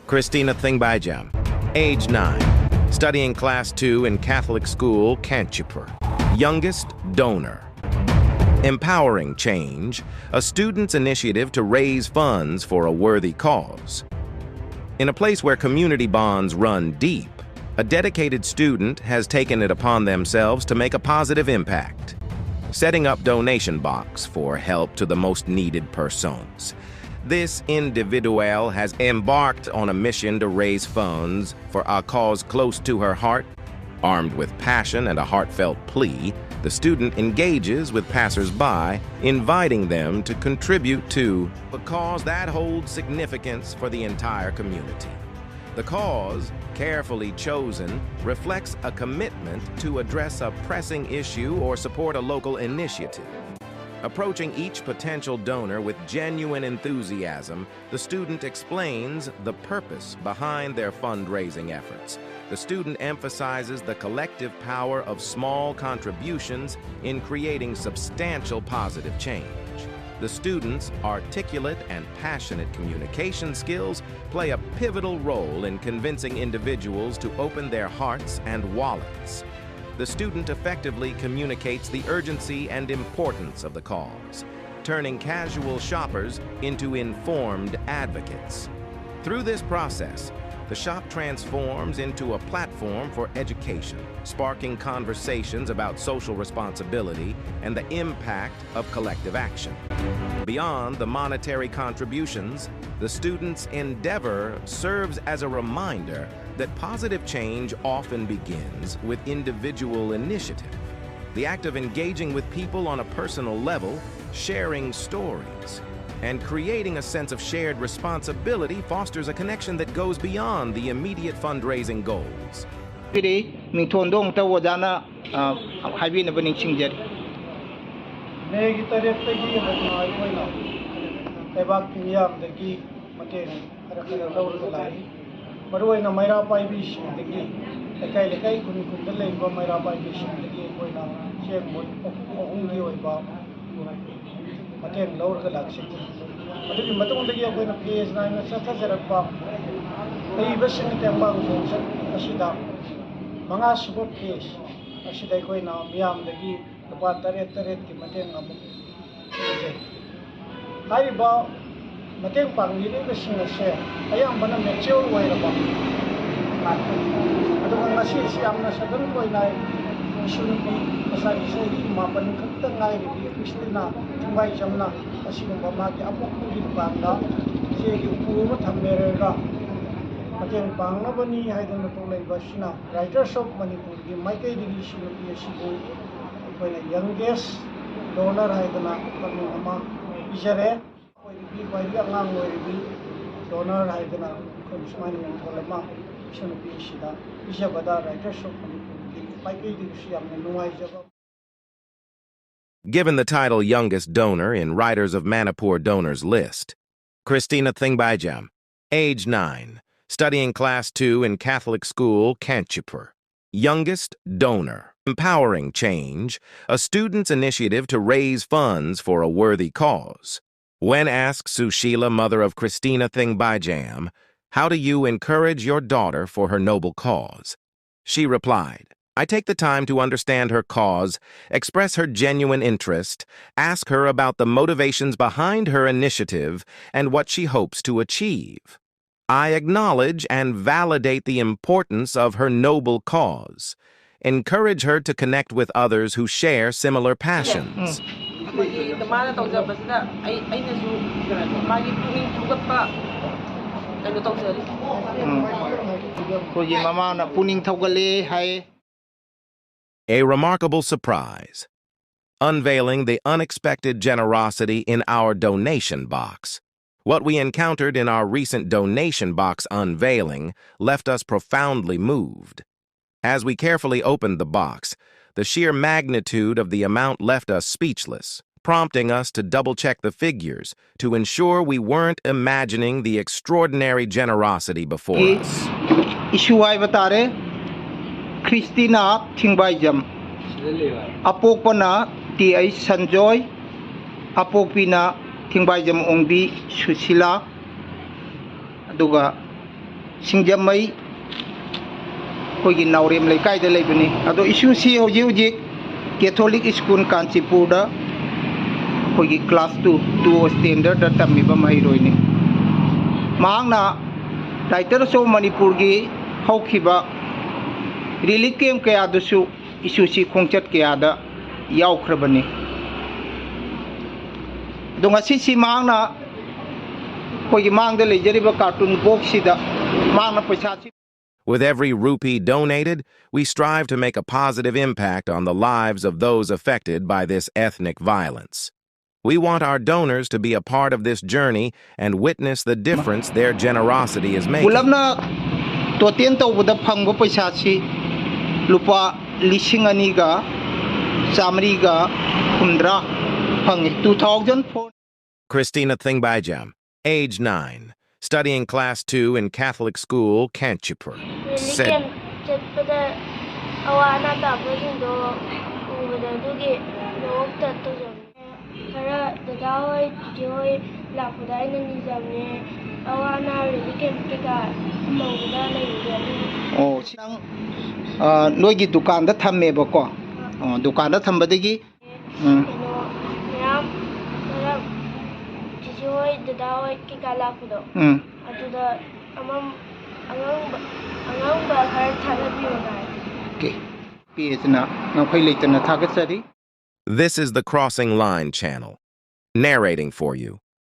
Khristina Thingbaijam, age 9, studying Class 2 in Catholic school, Canchipur. Youngest donor. Empowering change, a student's initiative to raise funds for a worthy cause. In a place where community bonds run deep, a dedicated student has taken it upon themselves to make a positive impact, setting up donation box for help to the most needed persons. This individual has embarked on a mission to raise funds for a cause close to her heart. Armed with passion and a heartfelt plea, the student engages with passers-by, inviting them to contribute to a cause that holds significance for the entire community. The cause, carefully chosen, reflects a commitment to address a pressing issue or support a local initiative. Approaching each potential donor with genuine enthusiasm, the student explains the purpose behind their fundraising efforts. The student emphasizes the collective power of small contributions in creating substantial positive change. The student's articulate and passionate communication skills play a pivotal role in convincing individuals to open their hearts and wallets. The student effectively communicates the urgency and importance of the cause, turning casual shoppers into informed advocates. Through this process, the shop transforms into a platform for education, sparking conversations about social responsibility and the impact of collective action. Beyond the monetary contributions, the student's endeavor serves as a reminder that positive change often begins with individual initiative. The act of engaging with people on a personal level, sharing stories, and creating a sense of shared responsibility fosters a connection that goes beyond the immediate fundraising goals. Maruaina Maira Paibish, the gay, the Kai Kunikunda Lake, Maira Paibish, the gay, Shemwood, Ongi, Matin, lower galaxy. But if you maton the year when a place 9 such as a pump, the version of Embark, Ashida, Mangas book case, Ashida Koina, Miam, the gay, the Pataret, Matin, I bow. Mateng pang ini mesti nasi. Ayam mana mature way lah bang. Atau kalau nasi siam nasi kan kau inai sunyi pasal ini mapan keteng ngai di Khristina Thingbaijam na nasi mumpama ki apok mungkin bangga. Saya ki upur tham mereka. Mateng pang na bani hai dan betul lagi basina. Writers of Manipur ki Michael di sunyi sibu. Kau yang youngest donor hai dan kami ama isyarat. Donor Haidana, Consumer Tolema, Shanopi Shida, Ishabada, writers of Manipur. Given the title Youngest Donor in Writers of Manipur Donors List, Khristina Thingbaijam, age 9, studying Class 2 in Catholic school, Canchipur. Youngest donor. Empowering change, a student's initiative to raise funds for a worthy cause. When asked Sushila, mother of Khristina Thingbaijam, how do you encourage your daughter for her noble cause? She replied, I take the time to understand her cause, express her genuine interest, ask her about the motivations behind her initiative and what she hopes to achieve. I acknowledge and validate the importance of her noble cause. Encourage her to connect with others who share similar passions. A remarkable surprise. Unveiling the unexpected generosity in our donation box. What we encountered in our recent donation box unveiling left us profoundly moved. As we carefully opened the box, the sheer magnitude of the amount left us speechless, prompting us to double-check the figures to ensure we weren't imagining the extraordinary generosity before us. Isuai batare Khristina Thingbaijam. Apokpana ti Sanjoy. Apokpina Thingbaijam ongbi Sushila. Aduga Singjamai Kogi Naurim Lekai de Lebani, Ado issue see Hoji Catholic School Canchipur da Kogi class 2 standard da Tamiba Mahiroini. Mangna Title so Manipurgi Hokiba really came Kayadusu issue see Kongchat Kayada Yau Krabani. Dongasisi Mangna Kogi Mang the Legeriba cartoon box sida Mangna Pasachi. With every rupee donated, we strive to make a positive impact on the lives of those affected by this ethnic violence. We want our donors to be a part of this journey and witness the difference their generosity is making. Ulabna Totiento with the Pango Pasachi Lupa Lishinganiga Samriga Kundra Pang 2004. Khristina Thingbaijam, age 9, studying class 2 in Catholic school, Canchipur, said, Nogi Dukan the Tame Boko, Dukan the Tambadigi. This This is the Crossing Line channel, narrating for you